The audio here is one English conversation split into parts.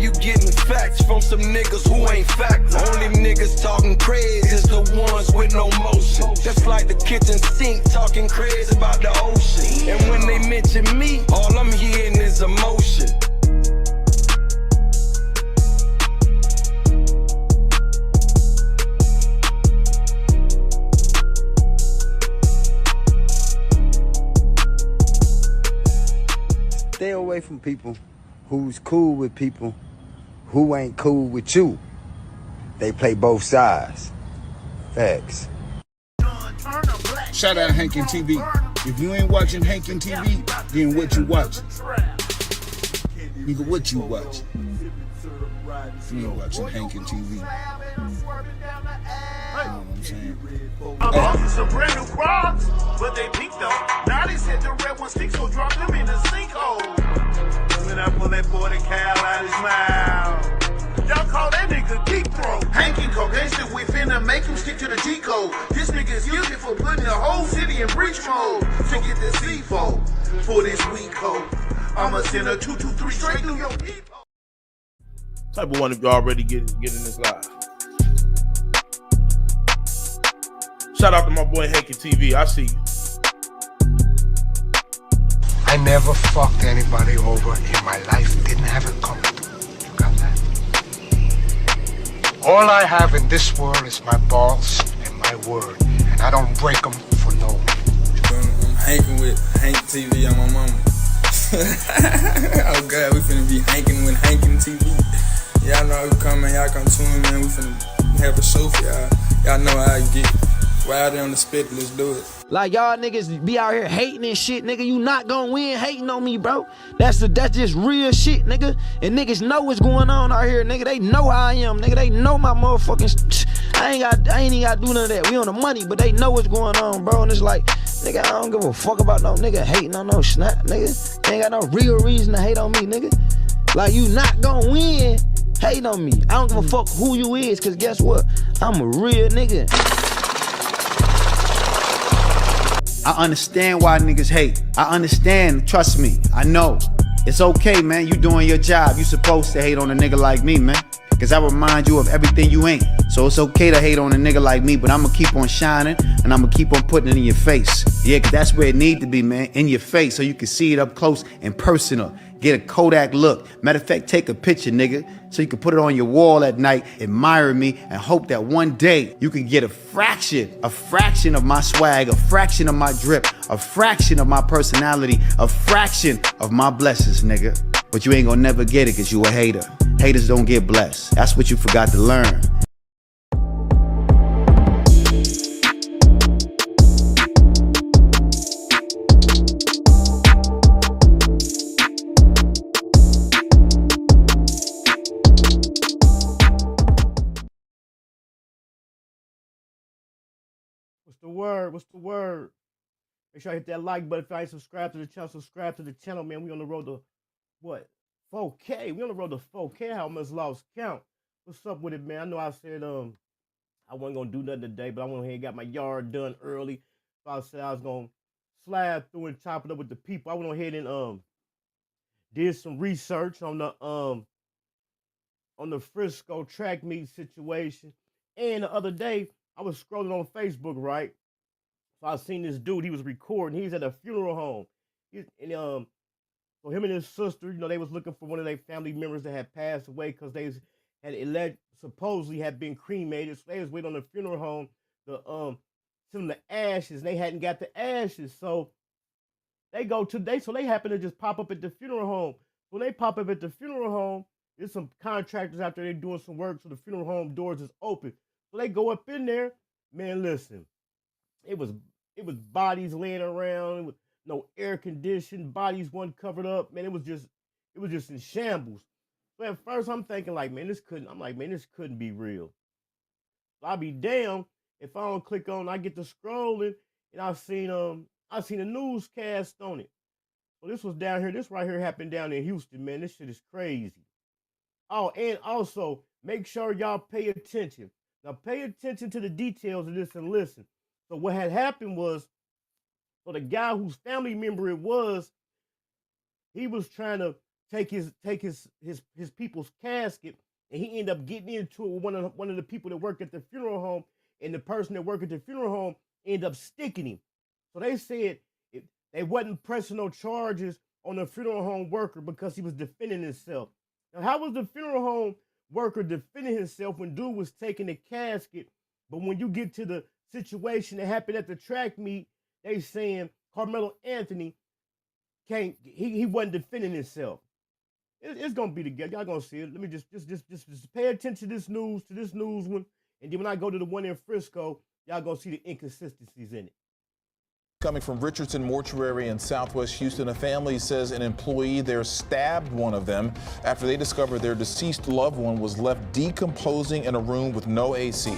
you getting facts from some niggas who ain't fact. Only niggas talking crazy is the ones with no motion. Just like the kitchen sink talking crazy about the ocean. And when they mention me, all I'm hearing is emotion. Stay away from people who's cool with people who ain't cool with you. They play both sides. Facts. Shout out Hankin TV. If you ain't watching Hankin TV, then what you watching? Nigga, what you watching? If you ain't watching Hankin TV. You know what I'm saying? I'm off some brand new Crocs, but they peaked though. Now they said the red ones stick, so drop them in the sinkhole. When I pull that 40 cal out his mouth, y'all call that nigga deep throat. Hankin cocaine shit, we finna make him stick to the G code. This nigga is guilty for putting the whole city in breach mode to get the C4 for this weak code. I'ma send a 223 straight through your people. Type of one if you already get in this live. Shout out to my boy Hankin TV. I see you. I never fucked anybody over in my life. Didn't have it coming. You got that? All I have in this world is my balls and my word. And I don't break them for no one. I'm hanking with Hank TV on my mama. Oh God, we finna be hanking with Hankin TV. Y'all know how we come, man. Y'all come tune, man. We finna have a show for y'all. Y'all know how you get. Right there on the spit, let's do it. Like y'all niggas be out here hating and shit, nigga. You not gonna win hating on me, bro. That's just real shit, nigga. And niggas know what's going on out here, nigga. They know how I am, nigga. They know my motherfucking. I ain't even gotta do none of that. We on the money, but they know what's going on, bro. And it's like, nigga, I don't give a fuck about no nigga hating on no snap, nigga. Ain't got no real reason to hate on me, nigga. Like you not gonna win hating on me. I don't give a fuck who you is, cause guess what? I'm a real nigga. I understand why niggas hate. I understand, trust me, I know. It's okay, man, you doing your job. You supposed to hate on a nigga like me, man. Cause I remind you of everything you ain't. So it's okay to hate on a nigga like me, but I'ma keep on shining and I'ma keep on putting it in your face. Yeah, cause that's where it need to be, man, in your face so you can see it up close and personal. Get a Kodak look. Matter of fact, take a picture, nigga, so you can put it on your wall at night, admire me, and hope that one day you can get a fraction of my swag, a fraction of my drip, a fraction of my personality, a fraction of my blessings, nigga. But you ain't gonna never get it cause you a hater. Haters don't get blessed. That's what you forgot to learn. What's the word? What's the word? Make sure I hit that like button. If I ain't subscribed to the channel, subscribe to the channel, man. We on the road to what? 4K. We on the road to 4K. How much lost count? What's up with it, man? I know I said I wasn't gonna do nothing today, but I went ahead and got my yard done early. So I said I was gonna slide through and chop it up with the people. I went ahead and did some research on the Frisco track meet situation. And the other day I was scrolling on Facebook, right? So I seen this dude. He was recording. He's at a funeral home. So him and his sister, you know, they was looking for one of their family members that had passed away because they had supposedly had been cremated. So they was waiting on the funeral home to send them the ashes. And they hadn't got the ashes, so they happen to just pop up at the funeral home. When they pop up at the funeral home, there's some contractors out there. They doing some work, so the funeral home doors is open. So they go up in there. Man, listen, it was bodies laying around. It was no air conditioned. Bodies wasn't covered up. Man, it was just in shambles. So at first I'm thinking like, man, this couldn't be real. So I'll be damned if I don't click on. I get to scrolling and I seen a newscast on it. So this was down here. This right here happened down in Houston, man. This shit is crazy. Oh, and also make sure y'all pay attention. Now pay attention to the details of this and listen. So what had happened was, so the guy whose family member it was, he was trying to take his people's casket, and he ended up getting into it with one of the people that worked at the funeral home, and the person that worked at the funeral home ended up sticking him. So they said they wasn't pressing no charges on the funeral home worker because he was defending himself. Now, how was the funeral home worker defending himself when dude was taking the casket? But when you get to the situation that happened at the track meet, they saying Carmelo Anthony he wasn't defending himself. It's gonna be together. Y'all gonna see it. Let me just pay attention to this news one, and then when I go to the one in Frisco, y'all gonna see the inconsistencies in it. Coming from Richardson Mortuary in Southwest Houston, a family says an employee there stabbed one of them after they discovered their deceased loved one was left decomposing in a room with no AC.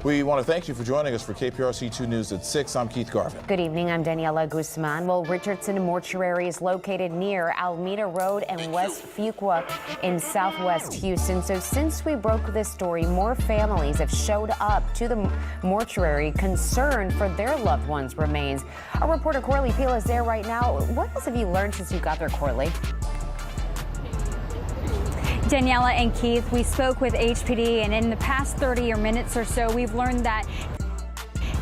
We want to thank you for joining us for KPRC 2 News at 6. I'm Keith Garvin. Good evening. I'm Daniela Guzman. Well, Richardson Mortuary is located near Alameda Road and West Fuqua in Southwest Houston. So since we broke this story, more families have showed up to the mortuary concerned for their loved ones' remains. Our reporter Corley Peel is there right now. What else have you learned since you got there, Corley? Daniela and Keith, we spoke with HPD, and in the past 30 minutes or so, we've learned that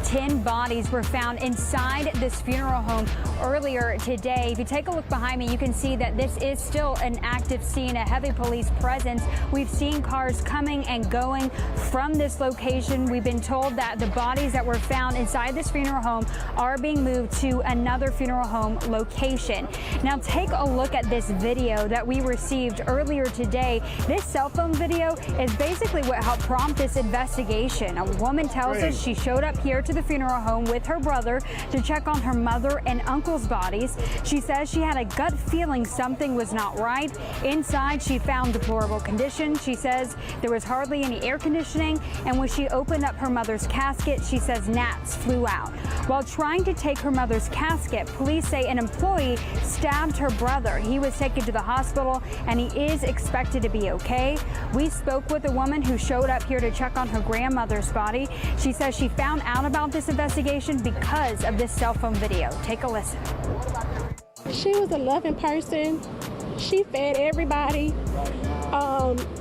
10 bodies were found inside this funeral home earlier today. If you take a look behind me, you can see that this is still an active scene, a heavy police presence. We've seen cars coming and going from this location. We've been told that the bodies that were found inside this funeral home are being moved to another funeral home location. Now take a look at this video that we received earlier today. This cell phone video is basically what helped prompt this investigation. A woman tells us she showed up here to the funeral home with her brother to check on her mother and uncle's bodies. She says she had a gut feeling something was not right. Inside, she found deplorable condition. She says there was hardly any air conditioning, and when she opened up her mother's casket, she says gnats flew out. While trying to take her mother's casket, police say an employee stabbed her brother. He was taken to the hospital, and he is expected to be okay. We spoke with a woman who showed up here to check on her grandmother's body. She says she found out about this investigation because of this cell phone video. Take a listen. She was a loving person. She fed everybody.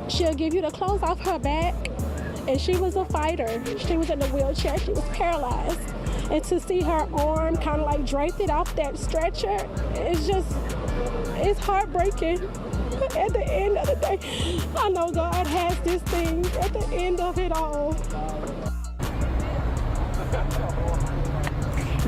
She'll give you the clothes off her back. And she was a fighter. She was in a wheelchair. She was paralyzed. And to see her arm kind of like draped it off that stretcher, it's heartbreaking. At the end of the day, I know God has this thing at the end of it all.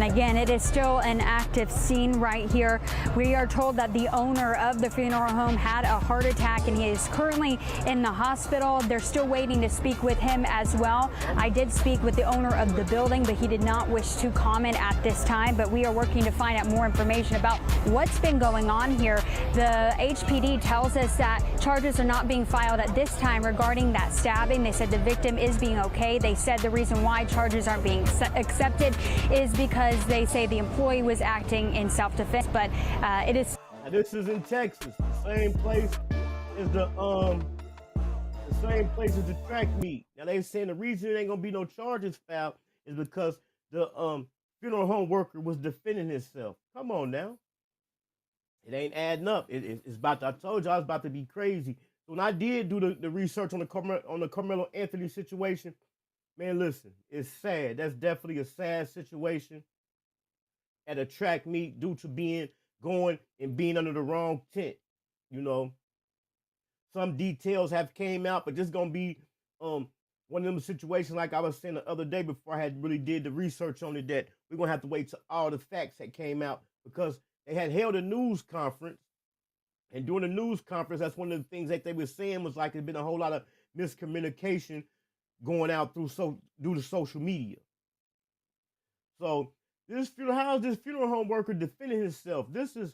And again, it is still an active scene right here. We are told that the owner of the funeral home had a heart attack and he is currently in the hospital. They're still waiting to speak with him as well. I did speak with the owner of the building, but he did not wish to comment at this time. But we are working to find out more information about what's been going on here. The HPD tells us that charges are not being filed at this time regarding that stabbing. They said the victim is being okay. They said the reason why charges aren't being accepted is because they say the employee was acting in self-defense, but it is. Now this is in Texas, the same place as the track meet. Now they saying the reason there ain't gonna be no charges filed is because the funeral home worker was defending himself. Come on now, it ain't adding up. It's about to, I told you I was about to be crazy. So when I did do the research on the Carmelo Anthony situation, man, listen, it's sad. That's definitely a sad situation at a track meet due to being under the wrong tent. You know, some details have came out, but this gonna be one of them situations like I was saying the other day before I had really did the research on it, that we're gonna have to wait till all the facts that came out, because they had held a news conference, and during the news conference, that's one of the things that they were saying was like there's been a whole lot of miscommunication going out due to social media. So how is this funeral home worker defending himself? This is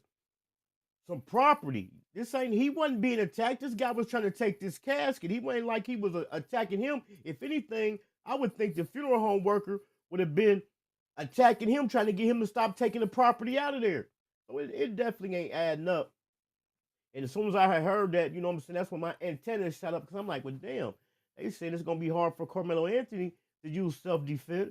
some property. He wasn't being attacked. This guy was trying to take this casket. He wasn't like he was attacking him. If anything, I would think the funeral home worker would have been attacking him, trying to get him to stop taking the property out of there. So it definitely ain't adding up. And as soon as I had heard that, you know what I'm saying, that's when my antennas shot up, because I'm like, well, damn, they saying it's going to be hard for Carmelo Anthony to use self-defense.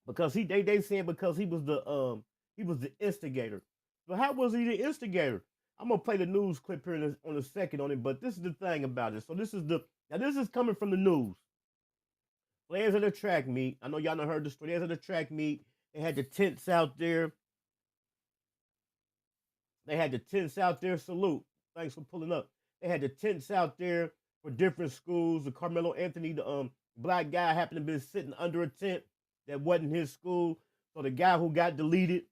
Because they saying because he was the instigator. But how was he the instigator? I'm gonna play the news clip here on a second on it, but this is the thing about it. So this is coming from the news. Players at a track meet. I know y'all done heard the story. Players at a track meet. They had the tents out there. Salute. Thanks for pulling up. They had the tents out there for different schools. The Carmelo Anthony, the black guy, happened to be sitting under a tent that wasn't his school. So the guy who got deleted,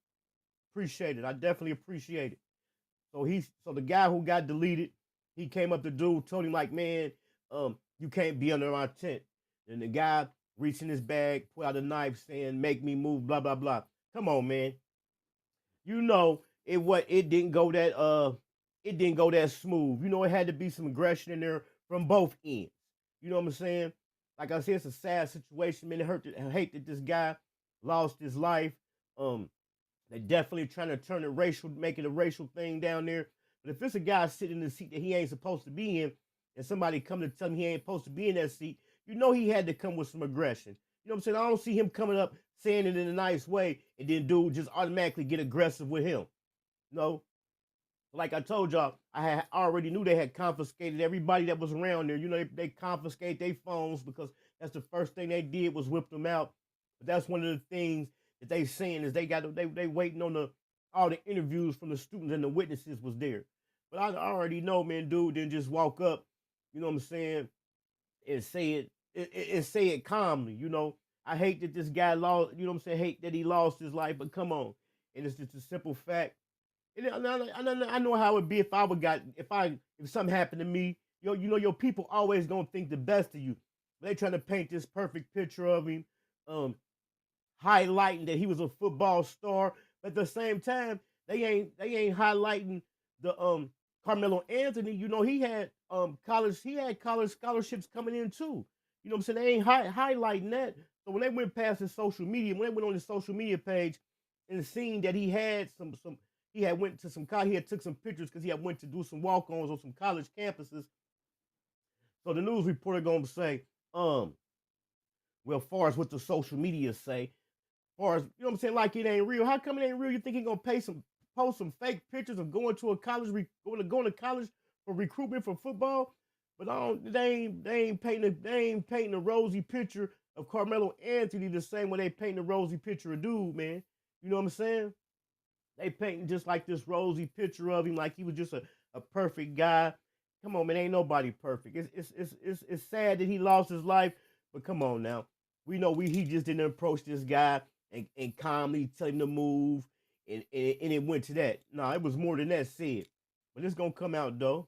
appreciate it. I definitely appreciate it. So the guy who got deleted, he came up to dude, told him like, man, you can't be under my tent. And the guy reached in his bag, pulled out a knife, saying, "Make me move," blah blah blah. Come on, man. You know it didn't go that smooth. You know it had to be some aggression in there from both ends. You know what I'm saying? Like I said, it's a sad situation, man. I hate that this guy lost his life. They're definitely trying to turn it racial, make it a racial thing down there. But if it's a guy sitting in the seat that he ain't supposed to be in, and somebody come to tell him he ain't supposed to be in that seat, you know he had to come with some aggression. You know what I'm saying? I don't see him coming up saying it in a nice way, and then dude just automatically get aggressive with him. No. Like I told y'all, I already knew they had confiscated everybody that was around there. You know, they confiscated their phones because that's the first thing they did was whip them out. But that's one of the things that they saying is they waiting on all the interviews from the students and the witnesses was there. But I already know, man, dude didn't just walk up, you know what I'm saying, and say it calmly, you know. I hate that this guy lost, you know what I'm saying, hate that he lost his life, but come on. And it's just a simple fact. And I know how it would be if something happened to me. You know, your people always gonna think the best of you. They trying to paint this perfect picture of him, highlighting that he was a football star. But at the same time, they ain't highlighting the Carmelo Anthony. You know, he had college scholarships coming in too. You know what I'm saying? They ain't highlighting that. So when they went past his social media, when they went on his social media page and seen that he had he had took some pictures because he had went to do some walk-ons on some college campuses. So the news reporter gonna say, well, far as what the social media say, far as, you know what I'm saying, like it ain't real. How come it ain't real? You think he gonna post some fake pictures of going to college for recruitment for football? But they ain't painting a rosy picture of Carmelo Anthony the same way they painting a rosy picture of dude, man. You know what I'm saying? They painting just like this rosy picture of him, like he was just a perfect guy. Come on, man, ain't nobody perfect. It's sad that he lost his life, but come on now. We know he just didn't approach this guy and calmly tell him to move, and it went to that. No, it was more than that said. But it's gonna come out though.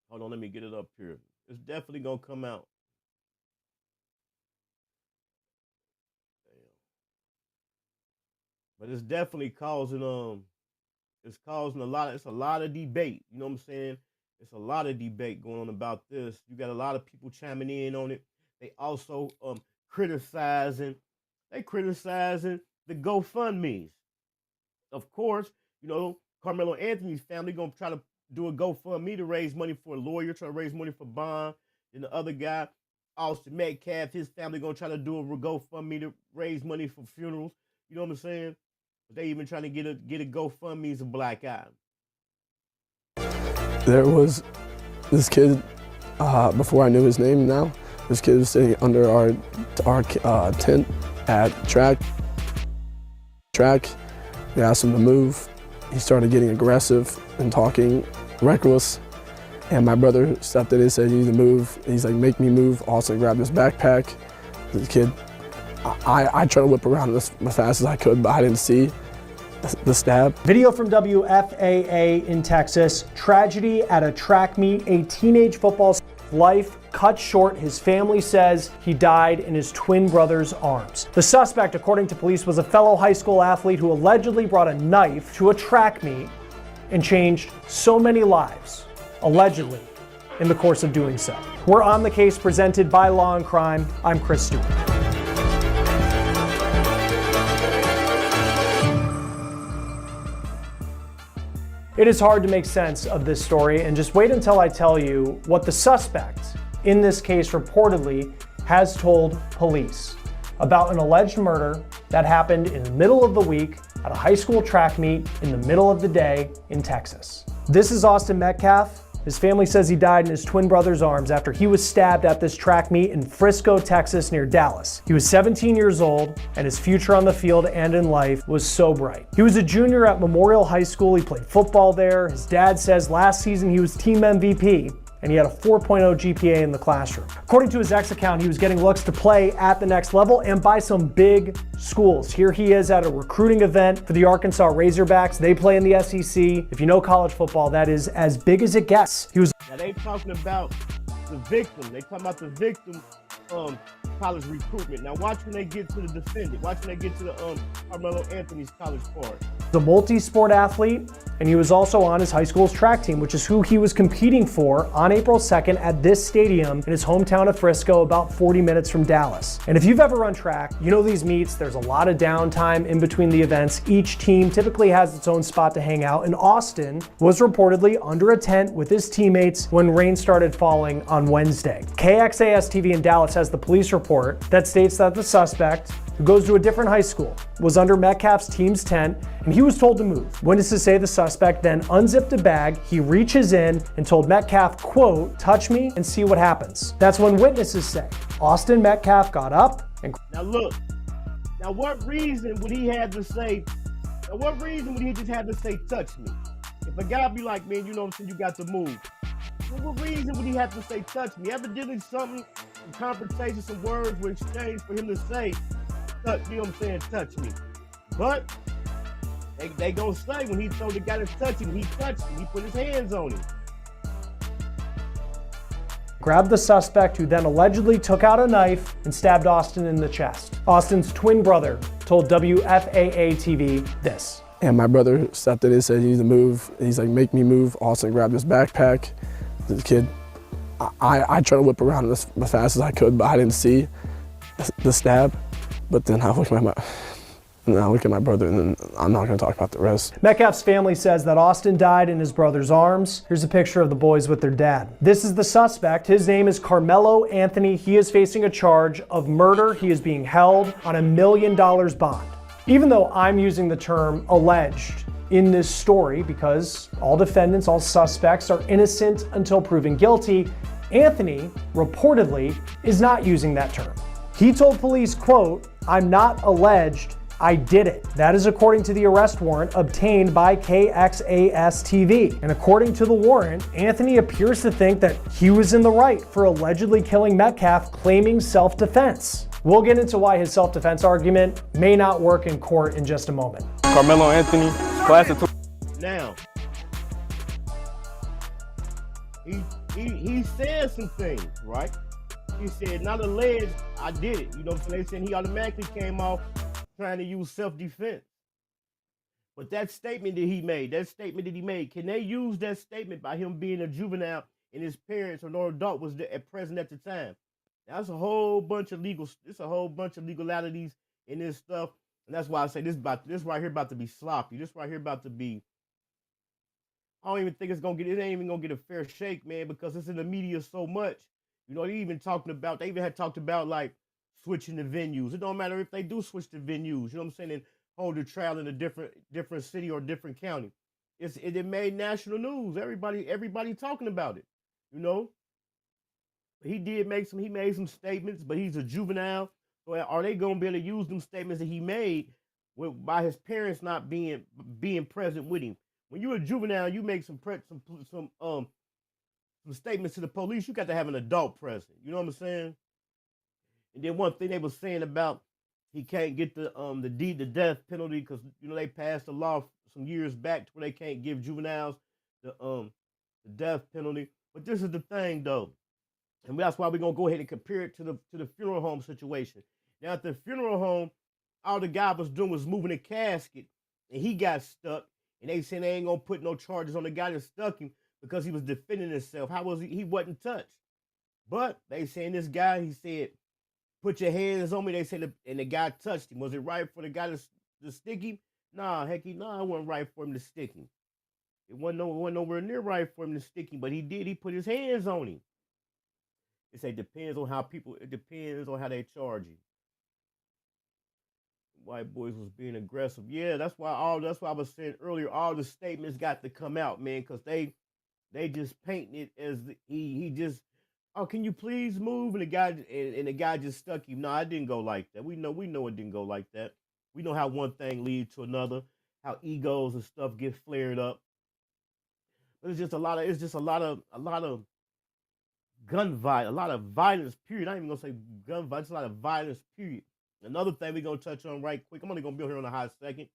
Hold on, let me get it up here. It's definitely gonna come out. But it's definitely causing it's a lot of debate. You know what I'm saying? It's a lot of debate going on about this. You got a lot of people chiming in on it. They also criticizing the GoFundMes. Of course, you know, Carmelo Anthony's family gonna try to do a GoFundMe to raise money for a lawyer, try to raise money for bond. And the other guy, Austin Metcalf, his family gonna try to do a GoFundMe to raise money for funerals. You know what I'm saying? But they even trying to get a GoFundMe as a black eye. There was this kid, before I knew his name now, this kid was sitting under our tent at track. They asked him to move. He started getting aggressive and talking reckless. And my brother stepped in and said, "You need to move." And he's like, "Make me move." Austin grabbed his backpack. The kid, I tried to whip around as fast as I could, but I didn't see the stab. Video from WFAA in Texas. Tragedy at a track meet. A teenage football life cut short. His family says he died in his twin brother's arms. The suspect, according to police, was a fellow high school athlete who allegedly brought a knife to a track meet and changed so many lives, allegedly, in the course of doing so. We're on the case presented by Law and Crime. I'm Chris Stewart. It is hard to make sense of this story, and just wait until I tell you what the suspect in this case reportedly has told police about an alleged murder that happened in the middle of the week at a high school track meet in the middle of the day in Texas. This is Austin Metcalf. His family says he died in his twin brother's arms after he was stabbed at this track meet in Frisco, Texas, near Dallas. He was 17 years old, and his future on the field and in life was so bright. He was a junior at Memorial High School. He played football there. His dad says last season he was team MVP, and he had a 4.0 GPA in the classroom. According to his X account, he was getting looks to play at the next level and by some big schools. Here he is at a recruiting event for the Arkansas Razorbacks. They play in the SEC. If you know college football, that is as big as it gets. He was. Now they talking about the victim. They talking about the victim college recruitment. Now watch when they get to the defendant. Watch when they get to the Carmelo Anthony's college part. A multi-sport athlete, and he was also on his high school's track team, which is who he was competing for on April 2nd at this stadium in his hometown of Frisco, about 40 minutes from Dallas. And if you've ever run track, you know these meets, there's a lot of downtime in between the events. Each team typically has its own spot to hang out, and Austin was reportedly under a tent with his teammates when rain started falling on Wednesday. KXAS TV in Dallas has the police report that states that the suspect, who goes to a different high school, was under Metcalf's team's tent, and he was told to move. Witnesses say the suspect then unzipped a bag, he reaches in and told Metcalf, quote, "Touch me and see what happens." That's when witnesses say Austin Metcalf got up and... Now look, now what reason would he have to say, now what reason would he just have to say, touch me? If a guy be like, man, you know what I'm saying, you got to move. Well, what reason would he have to say, touch me? Evidently something, some conversation, some words were exchanged for him to say, you know what I'm saying, touch me. But they gonna say when he told the guy to touch him, he touched him, he put his hands on him. Grabbed the suspect, who then allegedly took out a knife and stabbed Austin in the chest. Austin's twin brother told WFAA TV this. And my brother stepped in and said he needs to move. He's like, make me move. Austin grabbed his backpack. The kid, I tried to whip around as fast as I could, but I didn't see the stab. But then I look at my brother, and then I'm not going to talk about the rest. Metcalf's family says that Austin died in his brother's arms. Here's a picture of the boys with their dad. This is the suspect. His name is Carmelo Anthony. He is facing a charge of murder. He is being held on $1 million bond. Even though I'm using the term alleged in this story because all defendants, all suspects are innocent until proven guilty, Anthony reportedly is not using that term. He told police, quote, "I'm not alleged, I did it." That is according to the arrest warrant obtained by KXAS TV. And according to the warrant, Anthony appears to think that he was in the right for allegedly killing Metcalf, claiming self-defense. We'll get into why his self-defense argument may not work in court in just a moment. Carmelo Anthony, class of... Now, he said some things, right? He said, not alleged, I did it. You know what I'm saying? They said he automatically came off trying to use self-defense. But that statement that he made, can they use that statement by him being a juvenile and his parents or no adult was present at the time? That's a whole bunch of legalities in this stuff. And that's why I say this right here about to be sloppy. This right here about to be, I don't even think it ain't even gonna get a fair shake, man, because it's in the media so much. You know, they even had talked about like switching the venues. It don't matter if they do switch the venues, you know what I'm saying, and hold the trial in a different city or different county. It made national news. Everybody talking about it, you know. He made some statements, but he's a juvenile. So are they gonna be able to use them statements that he made by his parents not being present with him? When you're a juvenile, you make some statements to the police, you got to have an adult present. You know what I'm saying? And then one thing they were saying about he can't get the death penalty because, you know, they passed a law some years back to where they can't give juveniles the death penalty. But this is the thing, though, and that's why we're gonna go ahead and compare it to the funeral home situation. Now, at the funeral home, all the guy was doing was moving a casket, and he got stuck. And they saying they ain't gonna put no charges on the guy that stuck him, because he was defending himself. How was he? He wasn't touched. But they saying this guy, he said, put your hands on me. They said, and the guy touched him. Was it right for the guy to stick him? Nah, it wasn't right for him to stick him. It wasn't nowhere near right for him to stick him, but he did. He put his hands on him. They say it depends on how they charge you. white boys was being aggressive. Yeah, that's why I was saying earlier, all the statements got to come out, man, because they just painting it as he just, oh, can you please move? And the guy just stuck him. No, it didn't go like that. We know it didn't go like that. We know how one thing leads to another, how egos and stuff get flared up. But it's just a lot of gun violence, a lot of violence, period. I ain't even gonna say gun violence, a lot of violence, period. Another thing we're gonna touch on right quick, I'm only gonna be here on a hot second,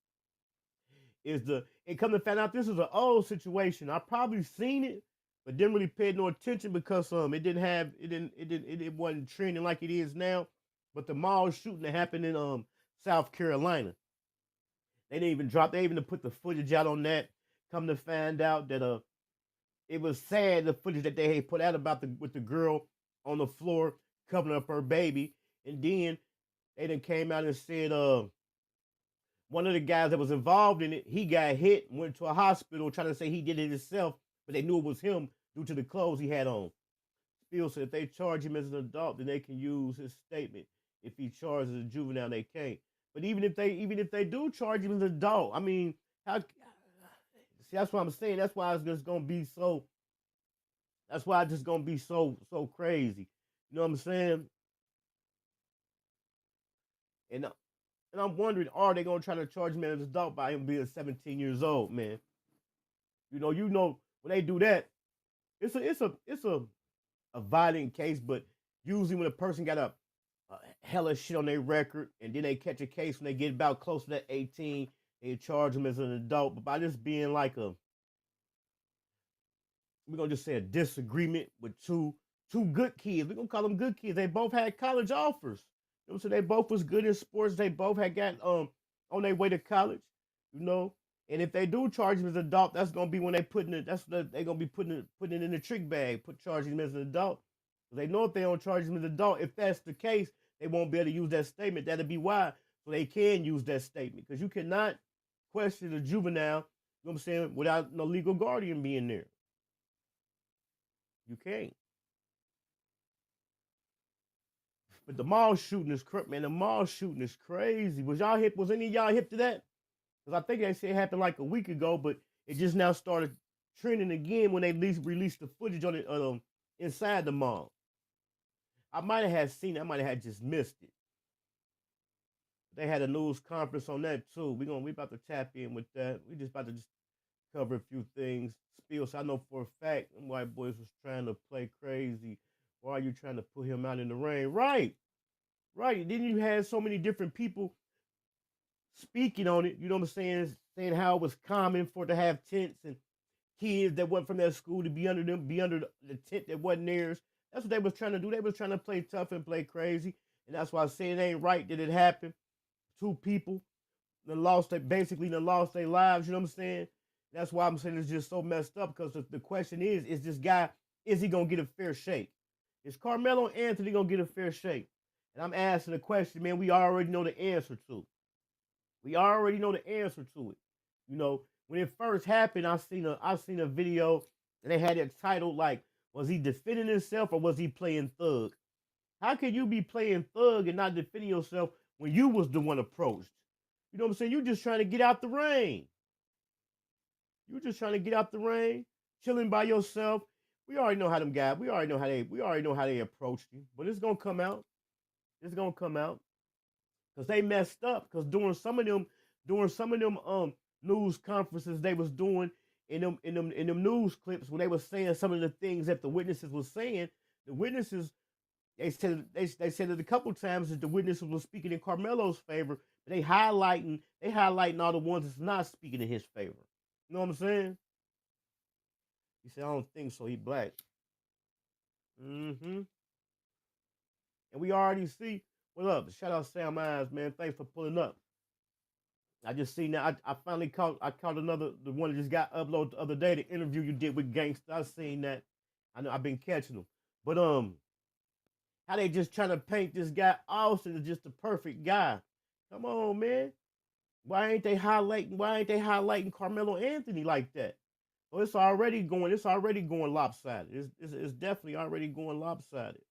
is and come to find out this is an old situation. I probably seen it, but didn't really pay no attention because it wasn't trending like it is now. But the mall shooting that happened in South Carolina. They didn't even put the footage out on that. Come to find out that it was sad, the footage that they had put out with the girl on the floor covering up her baby. And then they done came out and said one of the guys that was involved in it, he got hit and went to a hospital trying to say he did it himself, but they knew it was him due to the clothes he had on. Still said if they charge him as an adult, then they can use his statement. If he charges as a juvenile, they can't. But even if they do charge him as an adult, I mean, see, that's what I'm saying. That's why it's just gonna be so. That's why it's just gonna be so crazy. You know what I'm saying? And I'm wondering, are they gonna try to charge him as an adult by him being 17 years old, man? You know when they do that, it's a violent case, but usually when a person got a hella shit on their record and then they catch a case when they get about close to that 18, they charge them as an adult. But by this being like we're gonna just say a disagreement with two good kids. We're gonna call them good kids. They both had college offers. You know, so they both was good in sports. They both had got on their way to college. You know, and if they do charge him as an adult, that's gonna be when they they're gonna be putting it in the trick bag, charging him as an adult. They know if they don't charge him as an adult, if that's the case, they won't be able to use that statement. That'll be why. So they can use that statement. Because you cannot question a juvenile, you know what I'm saying, without no legal guardian being there. You can't. But the mall shooting is crazy, man. The mall shooting is crazy. Was any of y'all hip to that? Because I think they said it happened like a week ago, but it just now started trending again when they released the footage on it inside the mall. I might have seen it. I might have just missed it. They had a news conference on that too. We about to tap in with that. We just about to cover a few things. So I know for a fact them white boys was trying to play crazy. Why are you trying to put him out in the rain? Right. Then you had so many different people speaking on it. You know what I'm saying? Saying how it was common to have tents and kids that went from that school to be under the tent that wasn't theirs. That's what they was trying to do. They was trying to play tough and play crazy. And that's why I say it ain't right that it happened. Two people that lost their lives, you know what I'm saying? That's why I'm saying it's just so messed up, because the question is this guy, is he going to get a fair shake? Is Carmelo Anthony going to get a fair shake? And I'm asking the question, man, we already know the answer to. We already know the answer to it. You know, when it first happened, I seen a video and they had it titled like, was he defending himself or was he playing thug? How can you be playing thug and not defending yourself when you was the one approached? You know what I'm saying? You just trying to get out the rain. Chilling by yourself. We already know how them guys. We already know how they approached you. But it's gonna come out. Because they messed up. Because during some of them news conferences they was doing in them news clips when they were saying some of the things that the witnesses was saying, the witnesses they said it a couple times that the witnesses was speaking in Carmelo's favor, but they highlighting all the ones that's not speaking in his favor. You know what I'm saying? He said, I don't think so. He black. And we already see. What up? Shout out Sam Eyes, man. Thanks for pulling up. I just seen that. I finally caught the one that just got uploaded the other day, the interview you did with Gangsta. I seen that. I know I've been catching them. But how they just trying to paint this guy Austin as just the perfect guy. Come on, man. Why ain't they highlighting Carmelo Anthony like that? Well, it's already going lopsided. It's definitely already going lopsided.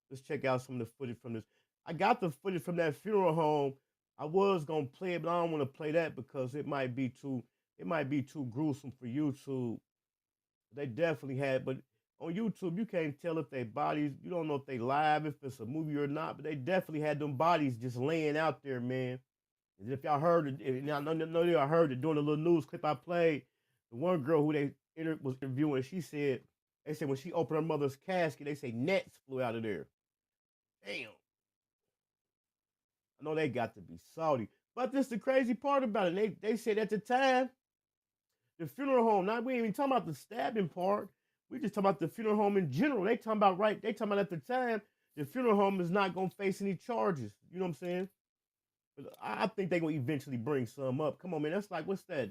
Let's check out some of the footage from this. I got the footage from that funeral home I was gonna play it, but I don't want to play that because it might be too gruesome for YouTube. They definitely had, but on YouTube you can't tell if they bodies. You don't know if they live, if it's a movie or not. But they definitely had them bodies just laying out there, man. And if y'all heard it, and I know y'all heard it during the little news clip I played. The one girl who they was interviewing, they said when she opened her mother's casket, they say nets flew out of there. Damn. I know they got to be salty. But this is the crazy part about it. They said at the time, the funeral home, now we ain't even talking about the stabbing part. We just talking about the funeral home in general. They talking about at the time, the funeral home is not going to face any charges. You know what I'm saying? But I think they're going to eventually bring some up. Come on, man. That's like, what's that?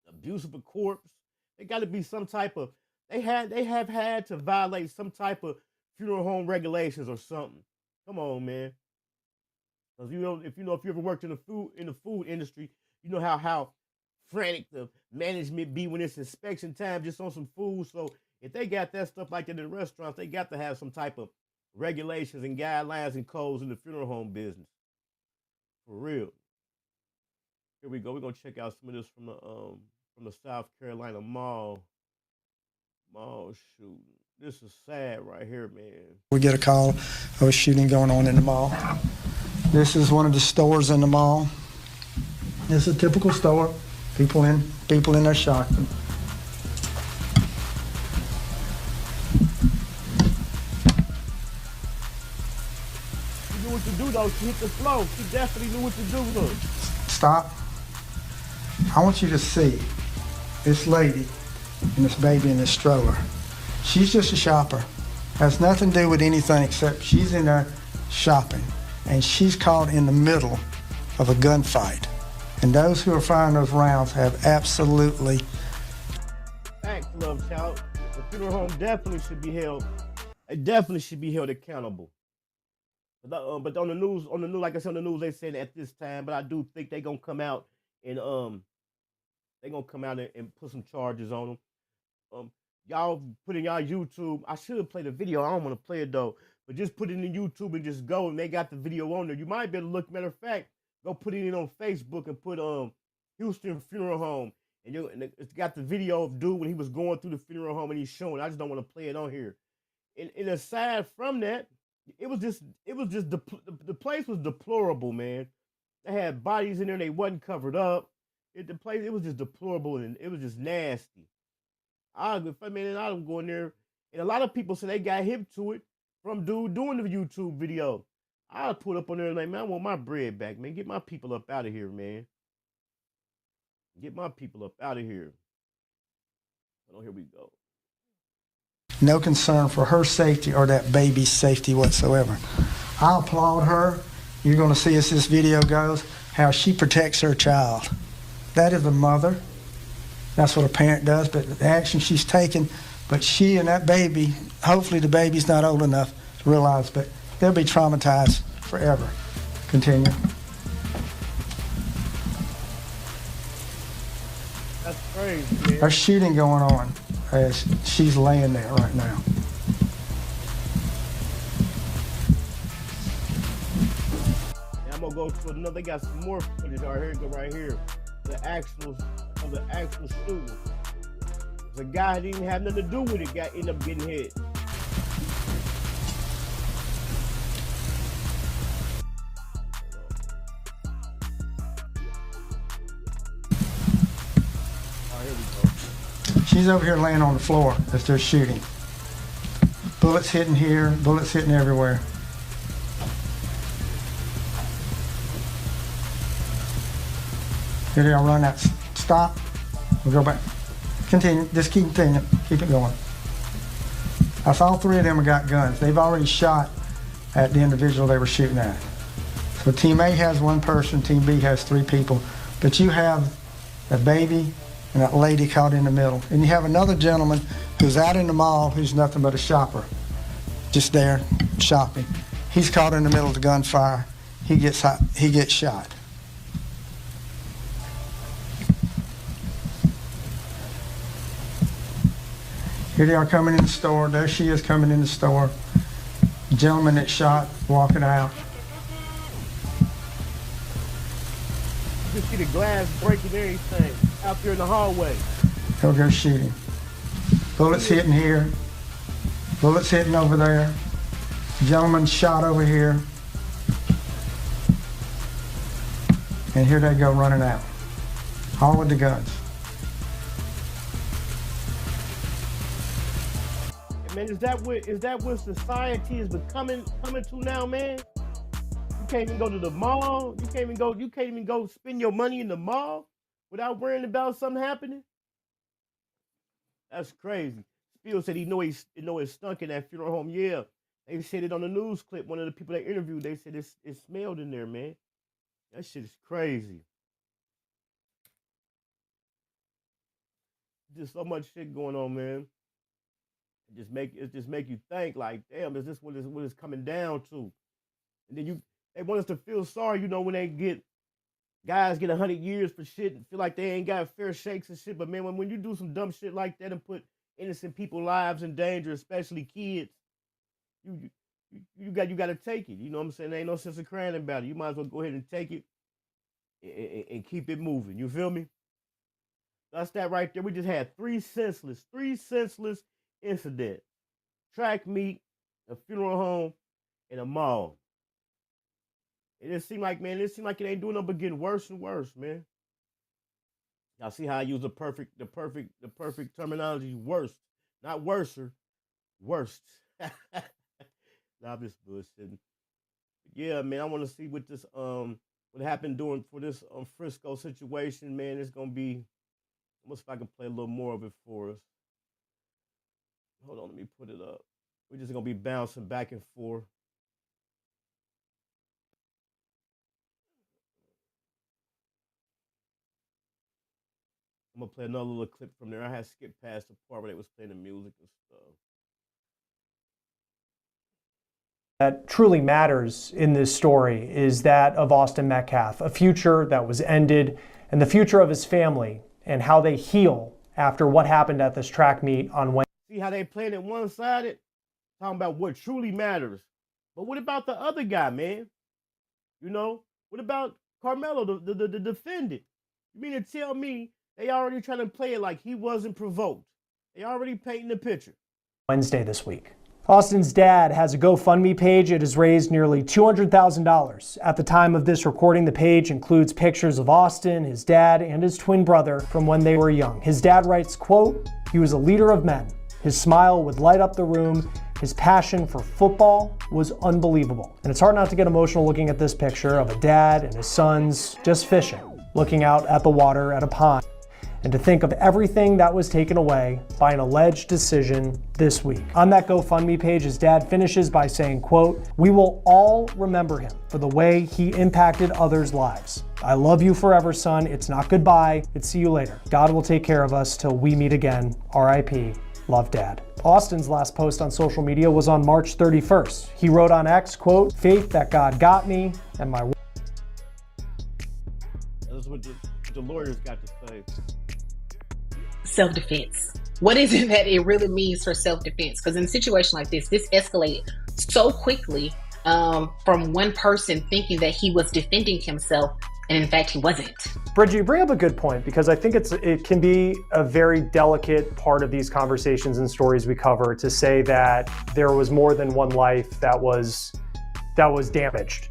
Abuse of a corpse. They got to be some type of, they have had to violate some type of funeral home regulations or something. Come on, man. Because if you ever worked in the food industry, you know how frantic the management be when it's inspection time just on some food. So if they got that stuff like that in the restaurants, they got to have some type of regulations and guidelines and codes in the funeral home business. For real. Here we go. We're gonna check out some of this from the South Carolina mall shooting. This is sad right here, man. We get a call of a shooting going on in the mall. This is one of the stores in the mall. It's a typical store. People in there shopping. She knew what to do though. She hit the floor. She definitely knew what to do though. Stop. I want you to see this lady and this baby in this stroller. She's just a shopper. Has nothing to do with anything except she's in there shopping. And she's caught in the middle of a gunfight. And those who are firing those rounds have absolutely... Thanks, love child. The funeral home definitely should be held. It definitely should be held accountable. But on the news, like I said, on the news, they said at this time. But I do think they're gonna come out and put some charges on them. Y'all put in y'all YouTube. I should play the video. I don't want to play it though. But just put it in YouTube and just go, and they got the video on there. You might be able to look. Matter of fact, go put it in on Facebook and put Houston Funeral Home, and it's got the video of dude when he was going through the funeral home and he's showing. I just don't want to play it on here. And aside from that, it was just the place was deplorable, man. They had bodies in there, they wasn't covered up. It was just deplorable and it was just nasty. I'd go in there, and a lot of people say they got hip to it from dude doing the YouTube video. I'll put up on there like, man, I want my bread back, man. Get my people up out of here, man. Get my people up out of here. Oh, here we go. No concern for her safety or that baby's safety whatsoever. I applaud her. You're going to see as this video goes, how she protects her child. That is a mother. That's what a parent does, but the action she's taken, but she and that baby, hopefully the baby's not old enough to realize, but they'll be traumatized forever. Continue. That's crazy, man. There's shooting going on as she's laying there right now. And I'm gonna go to another. They got some more footage right here. Go right here. The actual shooting. The guy didn't have nothing to do with it. Guy ended up getting hit. She's over here laying on the floor as they're shooting. Bullets hitting here, bullets hitting everywhere. Here they are, run out. Stop. We'll go back. Continue. Just keep continuing. Keep it going. That's all three of them have got guns. They've already shot at the individual they were shooting at. So Team A has one person, Team B has three people. But you have a baby and that lady caught in the middle. And you have another gentleman who's out in the mall who's nothing but a shopper, just there shopping. He's caught in the middle of the gunfire. He gets shot. Here they are coming in the store. There she is coming in the store. The gentleman that shot walking out. can see the glass breaking everything out there in the hallway. He'll go shooting. Bullets hitting here. Bullets hitting over there. Gentleman shot over here. And here they go running out. All with the guns. Man, is that what society is coming to now, man? You can't even go to the mall. You can't even go spend your money in the mall without worrying about something happening. That's crazy. Spiel said he know it stunk in that funeral home. Yeah, they said it on the news clip. One of the people they interviewed, they said it smelled in there, man. That shit is crazy. Just so much shit going on, man. It just make you think like, damn, is this what it's coming down to? And then they want us to feel sorry, when guys get 100 years for shit and feel like they ain't got fair shakes and shit. But man, when you do some dumb shit like that and put innocent people's lives in danger, especially kids, you got to take it. You know what I'm saying? There ain't no sense of crying about it. You might as well go ahead and take it and keep it moving. You feel me? That's that right there. We just had three senseless incidents: track meet, a funeral home, and a mall. It seemed like it ain't doing nothing but getting worse and worse, man. Y'all see how I use the perfect terminology: worst, not worser, worst. Nah, I'm just bullshitting. Yeah, man, I want to see what this what happened for this Frisco situation, man. It's gonna be. Let's see if I can play a little more of it for us. Hold on, let me put it up. We're just gonna be bouncing back and forth. I'm gonna play another little clip from there. I had skipped past the part where they was playing the music and stuff. That truly matters in this story is that of Austin Metcalf, a future that was ended, and the future of his family and how they heal after what happened at this track meet on Wednesday. See how they playing it one-sided? Talking about what truly matters. But what about the other guy, man? What about Carmelo, the defendant? You mean to tell me they already trying to play it like he wasn't provoked? They already painting the picture. Wednesday this week. Austin's dad has a GoFundMe page. It has raised nearly $200,000. At the time of this recording, the page includes pictures of Austin, his dad, and his twin brother from when they were young. His dad writes, quote, "He was a leader of men. His smile would light up the room. His passion for football was unbelievable." And it's hard not to get emotional looking at this picture of a dad and his sons just fishing, looking out at the water at a pond. And to think of everything that was taken away by an alleged decision this week. On that GoFundMe page, his dad finishes by saying, quote, "We will all remember him for the way he impacted others' lives. I love you forever, son. It's not goodbye. It's see you later. God will take care of us till we meet again. RIP. Love, Dad." Austin's last post on social media was on March 31st. He wrote on X, quote, "Faith that God got me and my..." That's what the lawyers got to say. Self-defense. What is it that it really means for self-defense? Because in a situation like this escalated so quickly from one person thinking that he was defending himself, and in fact he wasn't. Bridget, you bring up a good point, because I think it can be a very delicate part of these conversations and stories we cover to say that there was more than one life that was damaged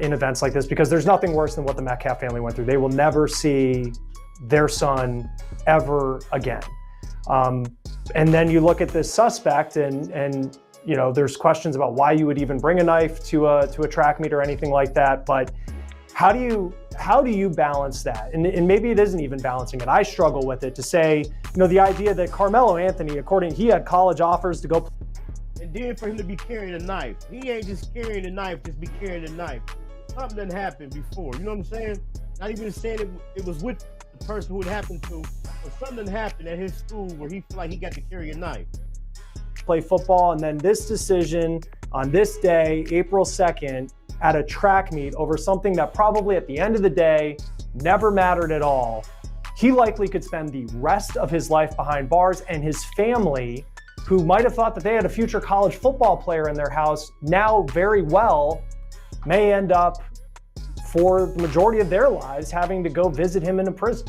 in events like this, because there's nothing worse than what the Metcalf family went through. They will never see their son ever again. And then you look at this suspect and there's questions about why you would even bring a knife to a track meet or anything like that. But how do you balance that? And maybe it isn't even balancing it. I struggle with it to say, the idea that Carmelo Anthony, he had college offers to go. And then for him to be carrying a knife, he ain't just carrying a knife, just be carrying a knife. Something done happened before, you know what I'm saying? Not even saying it was with the person who it happened to, but something happened at his school where he feel like he got to carry a knife. Play football, and then this decision on this day, April 2nd, at a track meet over something that probably at the end of the day never mattered at all. He likely could spend the rest of his life behind bars, and his family, who might have thought that they had a future college football player in their house, now very well may end up for the majority of their lives having to go visit him in a prison.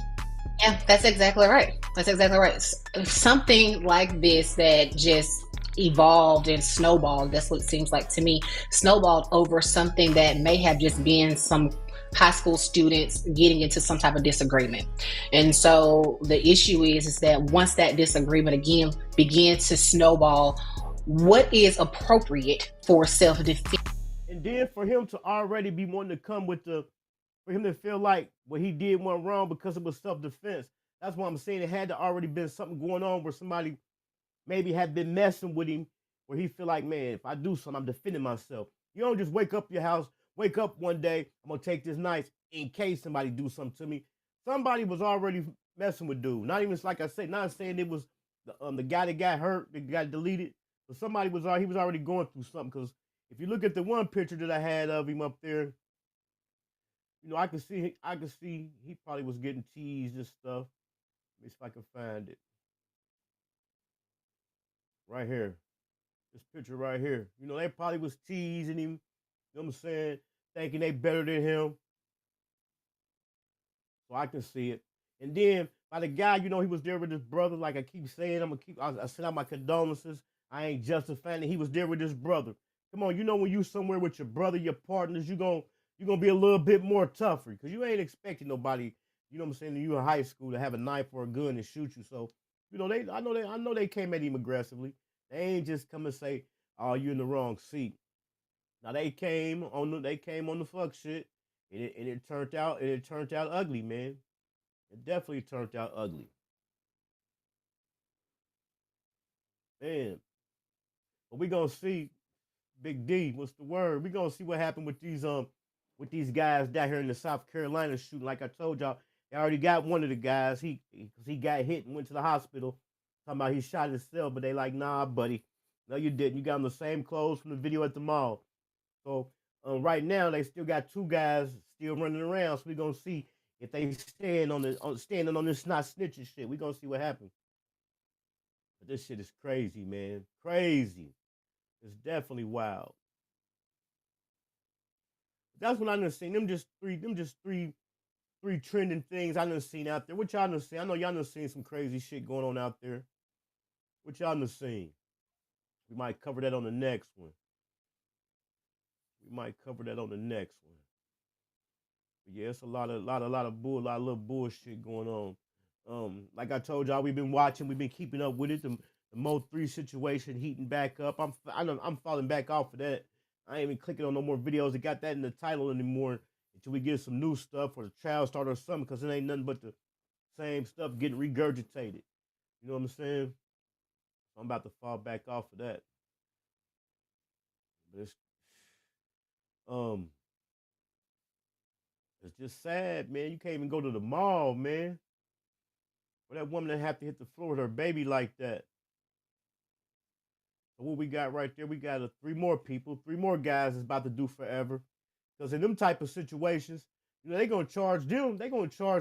Yeah, that's exactly right. That's exactly right. Something like this that just evolved and snowballed, that's what it seems like to me, snowballed over something that may have just been some high school students getting into some type of disagreement. And so the issue is that once that disagreement again begins to snowball, what is appropriate for self-defense? And then for him to already be wanting to come with for him to feel like what he did went wrong because it was self-defense. That's why I'm saying it had to already been something going on where somebody maybe had been messing with him, where he feel like, man, if I do something, I'm defending myself. You don't just wake up one day, I'm gonna take this knife in case somebody do something to me. Somebody was already messing with dude. Not even, like I said, not saying it was the guy that got hurt, that got deleted, but he was already going through something. Because if you look at the one picture that I had of him up there, you know, I can see he probably was getting teased and stuff. Let me see if I can find it. Right here. This picture right here. You know, they probably was teasing him, you know what I'm saying, thinking they better than him. So I can see it. And then by the guy, you know, he was there with his brother. Like I keep saying, I send out my condolences. I ain't justifying it. He was there with his brother. Come on, you know, when you somewhere with your brother, your partners, you're gonna be a little bit more tougher because you ain't expecting nobody, you know what I'm saying, you in high school to have a knife or a gun and shoot you. So, you know, I know they came at him aggressively. They ain't just come and say, "Oh, you're in the wrong seat." Now they came on the fuck shit, and it turned out ugly, man. It definitely turned out ugly, man. But we gonna see, Big D. What's the word? We gonna see what happened with these guys down here in the South Carolina shooting. Like I told y'all, they already got one of the guys. He got hit and went to the hospital. Talking about he shot himself, but they like, nah, buddy. No, you didn't. You got on the same clothes from the video at the mall. So right now, they still got two guys still running around. So we're going to see if they standing on this not snitching shit. We're going to see what happens. But this shit is crazy, man. Crazy. It's definitely wild. That's what I done seen. Them just three trending things I done seen out there. What y'all done seen? I know y'all done seen some crazy shit going on out there. What y'all done seen? We might cover that on the next one. But yeah, it's a lot of little bullshit going on. Like I told y'all, we've been keeping up with it. The Mo 3 situation heating back up. I'm falling back off of that. I ain't even clicking on no more videos that got that in the title anymore until we get some new stuff or the trial start or something, because it ain't nothing but the same stuff getting regurgitated. You know what I'm saying? I'm about to fall back off of that. But it's just sad, man. You can't even go to the mall, man. For that woman that have to hit the floor with her baby like that. So what we got right there, we got three more guys is about to do forever. Because in them type of situations, you know, they're going to charge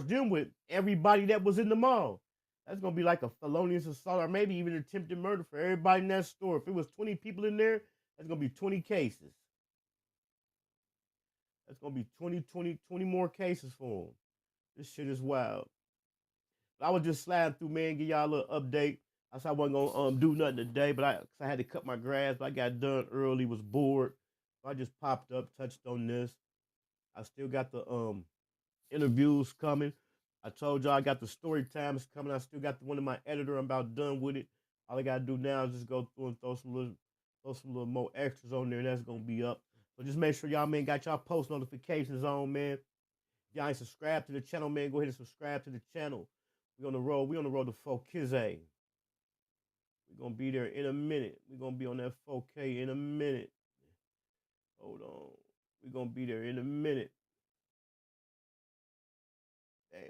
them with everybody that was in the mall. That's going to be like a felonious assault or maybe even attempted murder for everybody in that store. If it was 20 people in there, that's going to be 20 cases. That's going to be 20 more cases for them. This shit is wild. But I was just sliding through, man, give y'all a little update. I said I wasn't going to do nothing today, but I had to cut my grass. But I got done early, was bored. So I just popped up, touched on this. I still got the interviews coming. I told y'all I got the story times coming. I still got the one of my editor. I'm about done with it. All I got to do now is just go through and throw some little more extras on there, and that's going to be up. So just make sure y'all, man, got y'all post notifications on, man. If y'all ain't subscribed to the channel, man, go ahead and subscribe to the channel. We on the road to 4K. We're going to be there in a minute. We're going to be on that 4K in a minute. Hold on. We're going to be there in a minute. Damn.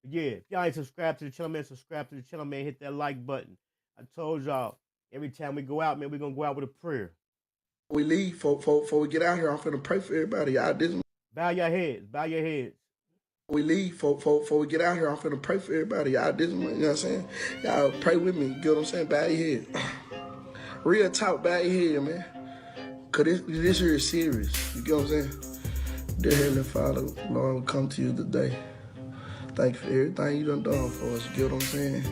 But yeah, if y'all ain't subscribed to the channel, man, subscribe to the channel, man. Hit that like button. I told y'all, every time we go out, man, we're going to go out with a prayer. We leave, before we get out here, I'm finna pray for everybody. Bow your heads. We leave, before we get out here, I'm finna pray for everybody. You know what I'm saying? Y'all pray with me. You get what I'm saying? Bow your head. Real talk, bow your head, man. Cause this here is serious. You get what I'm saying? Dear Heavenly Father, Lord, we come to you today. Thank you for everything you done for us. You get what I'm saying?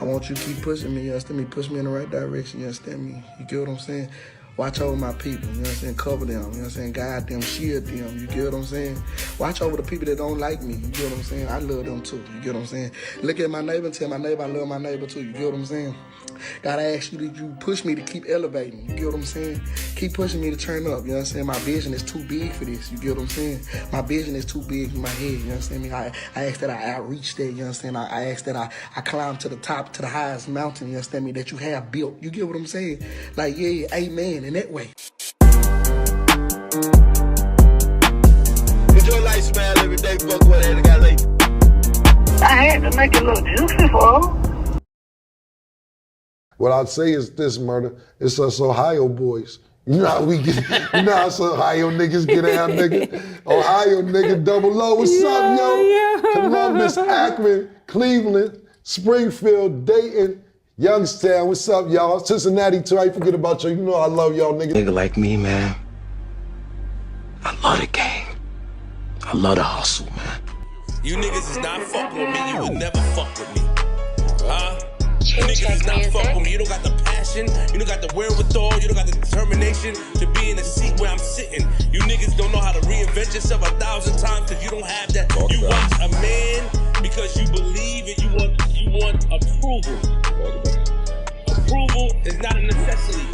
I want you to keep pushing me, you understand me? Push me in the right direction, you understand me? You get what I'm saying? Watch over my people, you know what I'm saying? Cover them, you know what I'm saying? Guide them, shield them, you get what I'm saying? Watch over the people that don't like me, you get what I'm saying? I love them too, you get what I'm saying? Look at my neighbor and tell my neighbor I love my neighbor too, you get what I'm saying? God, I ask you that you push me to keep elevating, you get what I'm saying? Keep pushing me to turn up, you know what I'm saying? My vision is too big for this, you get what I'm saying? My vision is too big in my head, you understand me? I ask that I outreach that, you understand? I ask that I climb to the top, to the highest mountain, you understand me, that you have built, you get what I'm saying? Like, yeah, amen, in that way. Enjoy life, smile every day, fuck what I got late. I had to make it look juicy for him. What I'd say is this, Murder. It's us Ohio boys. You know how we get, you know how us Ohio niggas get down, nigga? Ohio nigga, double O. What's up, yo? Columbus, Akron, Cleveland, Springfield, Dayton, Youngstown. What's up, y'all? Cincinnati, too. I forget about you. You know I love y'all, nigga. Nigga like me, man. I love the game. I love the hustle, man. You niggas is not fucking with me. You would never fuck with me. Huh? You niggas is not fucking with me. You don't got the passion. You don't got the wherewithal. You don't got the determination to be in the seat where I'm sitting. You niggas don't know how to reinvent yourself 1,000 times because you don't have that. You watch a man because you believe and you want approval. Approval is not a necessity.